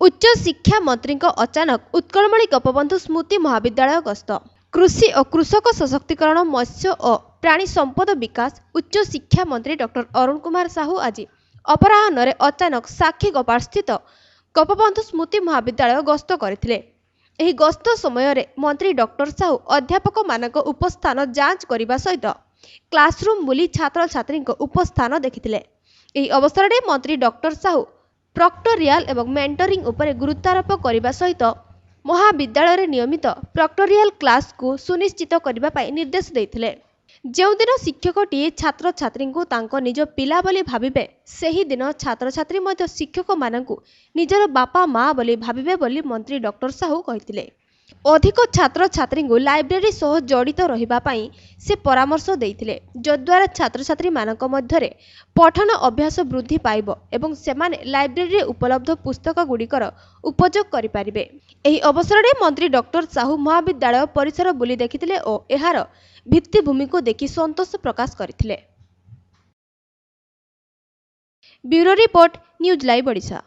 उच्च शिक्षा मंत्री अचानक उत्कलमणि गोपबंधु स्मृति महाविद्यालय गस्त। कृषि और कृषक सशक्तिकरण, मत्स्य और प्राणी संपद विकास, उच्च शिक्षा मंत्री डॉक्टर अरुण कुमार साहू आज अपराह्न अचानक साक्षी गोपाल स्थित गोपबंधु स्मृति महाविद्यालय गस्त करथिले। एही गस्त समय मंत्री डॉक्टर साहू अध्यापक मानक उपस्थान जांच करने सहित क्लासरूम बुली छात्र छात्री उपस्थान देखिथिले। एही अवसर में मंत्री डॉक्टर साहू प्रक्टोरियल एवं मेंटरिंग उपरे गुरुत्वारोप करने सहित महाविद्यालय नियमित प्रक्टोरियल क्लास को सुनिश्चित करने निर्देश देथिले। जो दिन शिक्षकटीए छात्र छात्री को तांको निज पिला बोली भाविबे, सेही दिन छात्र छात्री मध्य शिक्षक मानकु निजर बापा माँ बोली भाविबे बोली मंत्री डॉक्टर साहू कहिथिले। अधिक छात्र छात्री को लाइब्रेरी सह जड़ित रहिबा पाई से परामर्श देइथिले, जद्वारा छात्र छात्री मानक मध्यरे पठन अभ्यास वृद्धि पाइबो एवं सेमाने लाइब्रेरी उपलब्ध पुस्तक गुड़िकर उपयोग करि पारिबे। एही अवसर में मंत्री डॉक्टर साहू महाविद्यालय परिसर बुली देखिथिले और एहार भित्तिभूमि को देखि संतोष प्रकाश करथिले। Bureau report, news live Odisha.